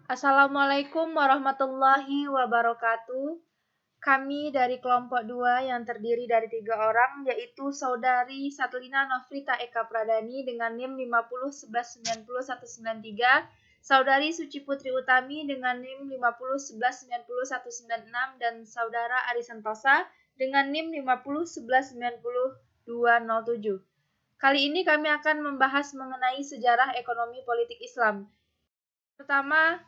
Assalamualaikum warahmatullahi wabarakatuh. Kami dari kelompok 2 yang terdiri dari 3 orang, yaitu Saudari Satlina Nofrita Eka Pradani dengan NIM 5011901193, Saudari Suci Putri Utami dengan NIM 50119196, dan Saudara Ari Santosa dengan NIM 50119207. Kali ini kami akan membahas mengenai sejarah ekonomi politik Islam. Pertama,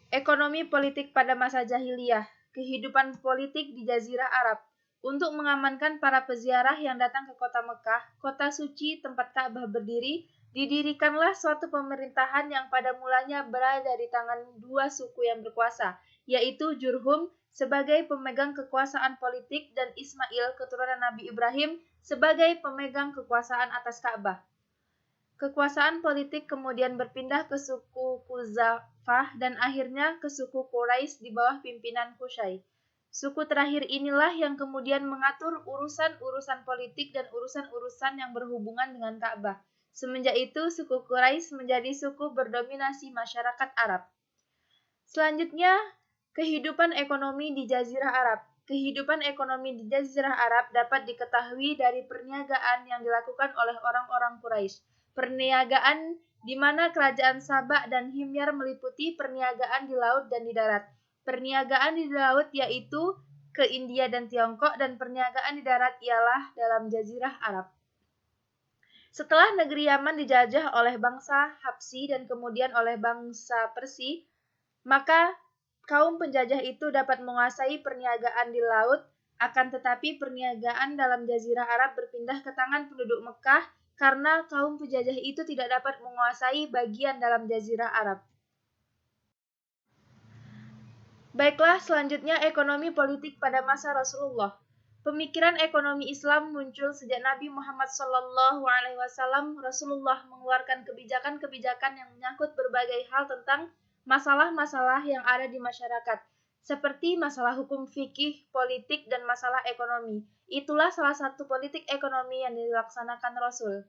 ekonomi politik pada masa jahiliyah, kehidupan politik di Jazirah Arab. Untuk mengamankan para peziarah yang datang ke kota Mekah, kota suci tempat Ka'bah berdiri, didirikanlah suatu pemerintahan yang pada mulanya berada di tangan dua suku yang berkuasa, yaitu Jurhum sebagai pemegang kekuasaan politik dan Ismail keturunan Nabi Ibrahim sebagai pemegang kekuasaan atas Ka'bah. Kekuasaan politik kemudian berpindah ke suku Khuzafah dan akhirnya ke suku Quraisy di bawah pimpinan Qusay. Suku terakhir inilah yang kemudian mengatur urusan-urusan politik dan urusan-urusan yang berhubungan dengan Ka'bah. Semenjak itu, suku Quraisy menjadi suku berdominasi masyarakat Arab. Selanjutnya, kehidupan ekonomi di Jazirah Arab. Kehidupan ekonomi di Jazirah Arab dapat diketahui dari perniagaan yang dilakukan oleh orang-orang Quraisy. Perniagaan di mana kerajaan Sabak dan Himyar meliputi perniagaan di laut dan di darat. Perniagaan di laut yaitu ke India dan Tiongkok, dan perniagaan di darat ialah dalam Jazirah Arab. Setelah negeri Yaman dijajah oleh bangsa Habsyi dan kemudian oleh bangsa Persia, maka kaum penjajah itu dapat menguasai perniagaan di laut, akan tetapi perniagaan dalam Jazirah Arab berpindah ke tangan penduduk Mekah karena kaum penjajah itu tidak dapat menguasai bagian dalam Jazirah Arab. Baiklah, selanjutnya ekonomi politik pada masa Rasulullah. Pemikiran ekonomi Islam muncul sejak Nabi Muhammad SAW. Rasulullah mengeluarkan kebijakan-kebijakan yang menyangkut berbagai hal tentang masalah-masalah yang ada di masyarakat, seperti masalah hukum fikih, politik, dan masalah ekonomi. Itulah salah satu politik ekonomi yang dilaksanakan Rasul.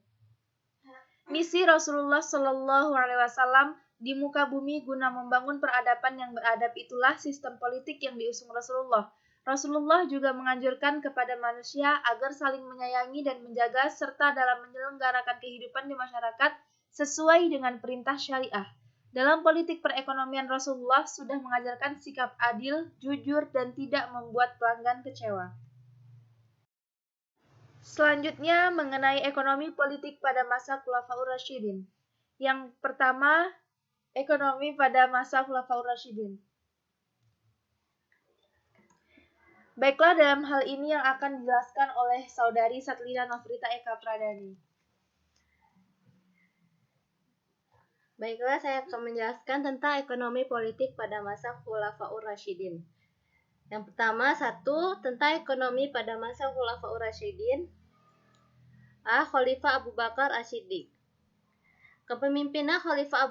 Misi Rasulullah SAW di muka bumi guna membangun peradaban yang beradab itulah sistem politik yang diusung Rasulullah. Rasulullah juga menganjurkan kepada manusia agar saling menyayangi dan menjaga serta dalam menyelenggarakan kehidupan di masyarakat sesuai dengan perintah syariah. Dalam politik perekonomian, Rasulullah sudah mengajarkan sikap adil, jujur, dan tidak membuat pelanggan kecewa. Selanjutnya mengenai ekonomi politik pada masa Khulafaur Rasyidin. Yang pertama, ekonomi pada masa Khulafaur Rasyidin. Baiklah, dalam hal ini yang akan dijelaskan oleh Saudari Satlina Nofrita Eka Pradani. Baiklah, saya akan menjelaskan tentang ekonomi politik pada masa Khulafaur Rasyidin. Yang pertama, tentang ekonomi pada masa Khulafaur Rasyidin. Khalifah Abu Bakar As-Siddiq. Kepemimpinan Khalifah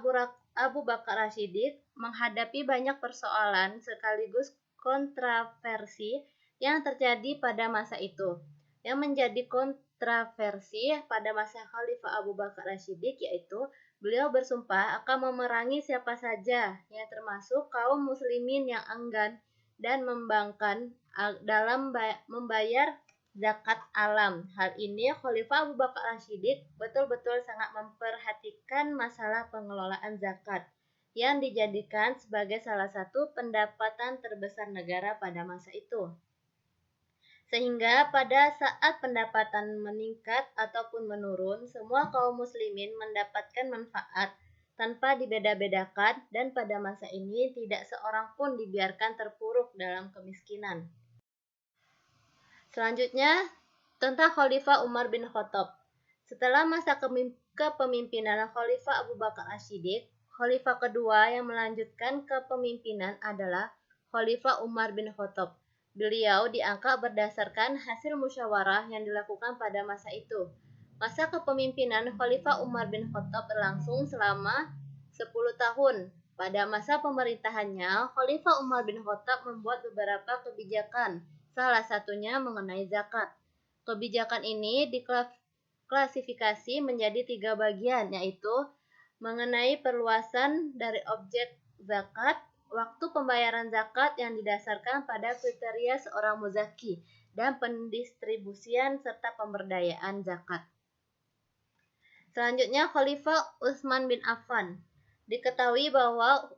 Abu Bakar As-Siddiq menghadapi banyak persoalan sekaligus kontroversi yang terjadi pada masa itu. Yang menjadi kontroversi pada masa Khalifah Abu Bakar As-Siddiq yaitu beliau bersumpah akan memerangi siapa saja, yang termasuk kaum muslimin yang enggan dan membangkang dalam membayar zakat alam. Hal ini Khalifah Abu Bakar As-Siddiq betul-betul sangat memperhatikan masalah pengelolaan zakat yang dijadikan sebagai salah satu pendapatan terbesar negara pada masa itu. Sehingga pada saat pendapatan meningkat ataupun menurun, semua kaum muslimin mendapatkan manfaat tanpa dibeda-bedakan, dan pada masa ini tidak seorang pun dibiarkan terpuruk dalam kemiskinan. Selanjutnya, tentang Khalifah Umar bin Khattab. Setelah masa kepemimpinan Khalifah Abu Bakar As-Siddiq, Khalifah kedua yang melanjutkan kepemimpinan adalah Khalifah Umar bin Khattab. Beliau diangkat berdasarkan hasil musyawarah yang dilakukan pada masa itu. Masa kepemimpinan Khalifah Umar bin Khattab berlangsung selama 10 tahun. Pada masa pemerintahannya, Khalifah Umar bin Khattab membuat beberapa kebijakan, salah satunya mengenai zakat. Kebijakan ini diklasifikasi menjadi 3 bagian, yaitu mengenai perluasan dari objek zakat, waktu pembayaran zakat yang didasarkan pada kriteria seorang muzaki, dan pendistribusian serta pemberdayaan zakat. Selanjutnya, Khalifah Utsman bin Affan. Diketahui bahwa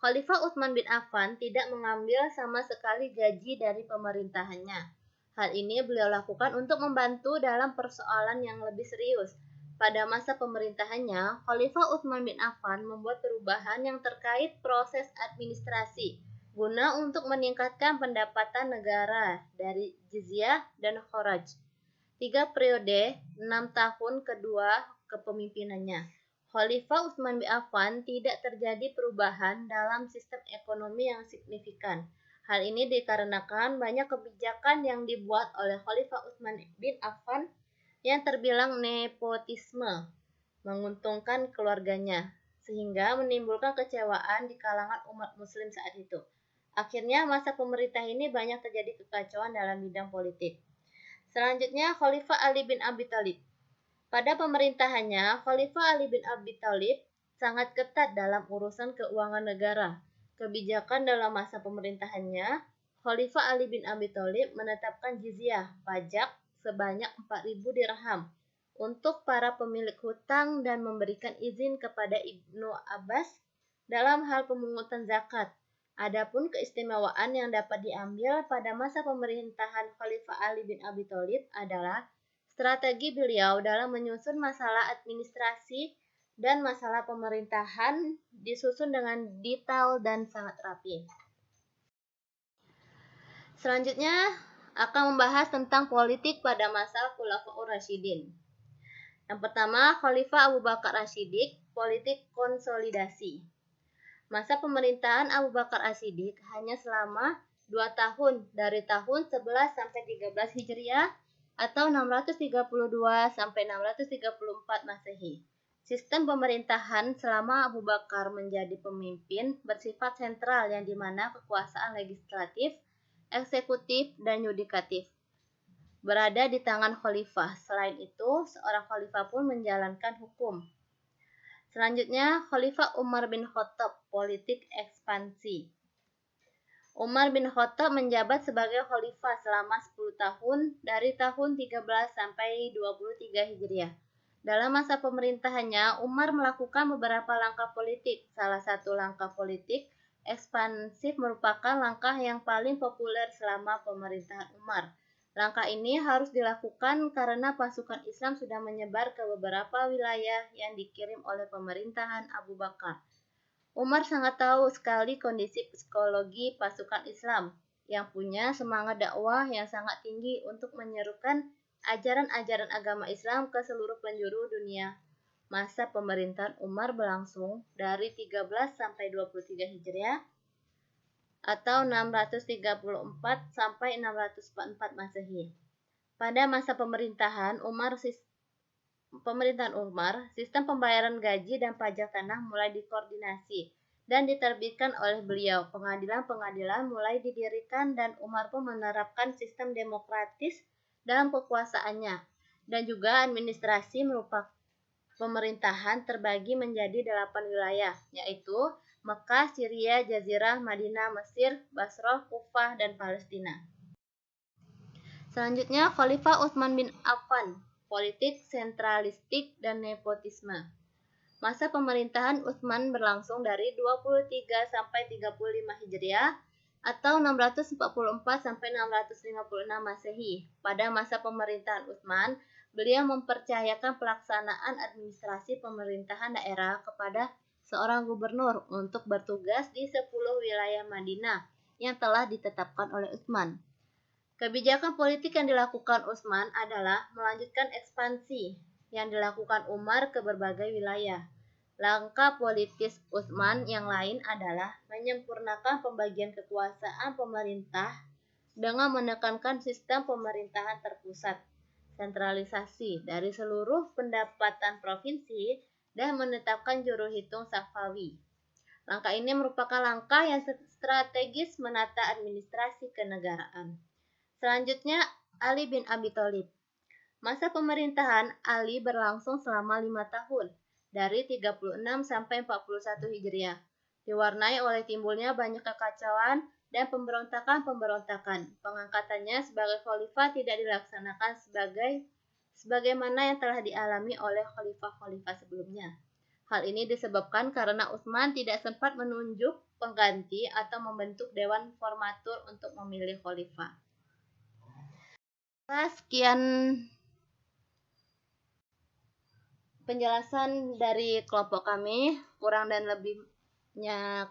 Khalifah Utsman bin Affan tidak mengambil sama sekali gaji dari pemerintahannya. Hal ini beliau lakukan untuk membantu dalam persoalan yang lebih serius. Pada masa pemerintahannya, Khalifah Utsman bin Affan membuat perubahan yang terkait proses administrasi guna untuk meningkatkan pendapatan negara dari jizyah dan kharaj. 3 periode, 6 tahun kedua kepemimpinannya, Khalifah Utsman bin Affan tidak terjadi perubahan dalam sistem ekonomi yang signifikan. Hal ini dikarenakan banyak kebijakan yang dibuat oleh Khalifah Utsman bin Affan yang terbilang nepotisme, menguntungkan keluarganya, sehingga menimbulkan kecewaan di kalangan umat muslim saat itu. Akhirnya masa pemerintah ini banyak terjadi kekacauan dalam bidang politik. Selanjutnya, Khalifah Ali bin Abi Thalib. Pada pemerintahannya, Khalifah Ali bin Abi Thalib sangat ketat dalam urusan keuangan negara. Kebijakan dalam masa pemerintahannya, Khalifah Ali bin Abi Thalib menetapkan jizyah, pajak sebanyak 4.000 dirham untuk para pemilik hutang dan memberikan izin kepada Ibnu Abbas dalam hal pemungutan zakat. Adapun keistimewaan yang dapat diambil pada masa pemerintahan Khalifah Ali bin Abi Thalib adalah strategi beliau dalam menyusun masalah administrasi dan masalah pemerintahan disusun dengan detail dan sangat rapi. Selanjutnya akan membahas tentang politik pada masa Khulafaur Rasyidin. Yang pertama, Khalifah Abu Bakar As-Siddiq, politik konsolidasi. Masa pemerintahan Abu Bakar As-Siddiq hanya selama 2 tahun, dari tahun 11 sampai 13 Hijriah atau 632 sampai 634 Masehi. Sistem pemerintahan selama Abu Bakar menjadi pemimpin bersifat sentral yang dimana kekuasaan legislatif, eksekutif, dan yudikatif berada di tangan khalifah. Selain itu, seorang khalifah pun menjalankan hukum. Selanjutnya, Khalifah Umar bin Khattab, politik ekspansi. Umar bin Khattab menjabat sebagai khalifah selama 10 tahun dari tahun 13 sampai 23 Hijriah. Dalam masa pemerintahannya, Umar melakukan beberapa langkah politik. Salah satu langkah politik ekspansif merupakan langkah yang paling populer selama pemerintahan Umar. Langkah ini harus dilakukan karena pasukan Islam sudah menyebar ke beberapa wilayah yang dikirim oleh pemerintahan Abu Bakar. Umar sangat tahu sekali kondisi psikologi pasukan Islam yang punya semangat dakwah yang sangat tinggi untuk menyerukan ajaran-ajaran agama Islam ke seluruh penjuru dunia. Masa pemerintahan Umar berlangsung dari 13 sampai 23 Hijriah atau 634 sampai 644 Masehi. Pada masa pemerintahan Umar, sistem pembayaran gaji dan pajak tanah mulai dikoordinasi dan diterbitkan oleh beliau. Pengadilan-pengadilan mulai didirikan dan Umar pun menerapkan sistem demokratis dalam kekuasaannya. Dan juga administrasi merupakan pemerintahan terbagi menjadi 8 wilayah, yaitu Mekah, Syria, Jazirah, Madinah, Mesir, Basrah, Kufah, dan Palestina. Selanjutnya, Khalifah Utsman bin Affan, politik sentralistik dan nepotisme. Masa pemerintahan Utsman berlangsung dari 23 sampai 35 Hijriah atau 644 sampai 656 Masehi. Pada masa pemerintahan Utsman, beliau mempercayakan pelaksanaan administrasi pemerintahan daerah kepada seorang gubernur untuk bertugas di 10 wilayah Madinah yang telah ditetapkan oleh Utsman. Kebijakan politik yang dilakukan Utsman adalah melanjutkan ekspansi yang dilakukan Umar ke berbagai wilayah. Langkah politis Utsman yang lain adalah menyempurnakan pembagian kekuasaan pemerintah dengan menekankan sistem pemerintahan terpusat, sentralisasi dari seluruh pendapatan provinsi, dan menetapkan juru hitung Safawi. Langkah ini merupakan langkah yang strategis menata administrasi kenegaraan. Selanjutnya, Ali bin Abi Thalib. Masa pemerintahan Ali berlangsung selama 5 tahun, dari 36 sampai 41 Hijriah. diwarnai oleh timbulnya banyak kekacauan dan pemberontakan-pemberontakan. Pengangkatannya sebagai khalifah tidak dilaksanakan sebagaimana yang telah dialami oleh khalifah-khalifah sebelumnya. Hal ini disebabkan karena Utsman tidak sempat menunjuk pengganti atau membentuk dewan formatur untuk memilih khalifah. Sekian penjelasan dari kelompok kami, kurang dan lebihnya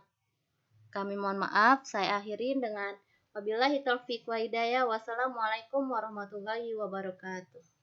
kami mohon maaf. Saya akhiri dengan wabillahi taufiq wa hidayah. Wassalamualaikum warahmatullahi wabarakatuh.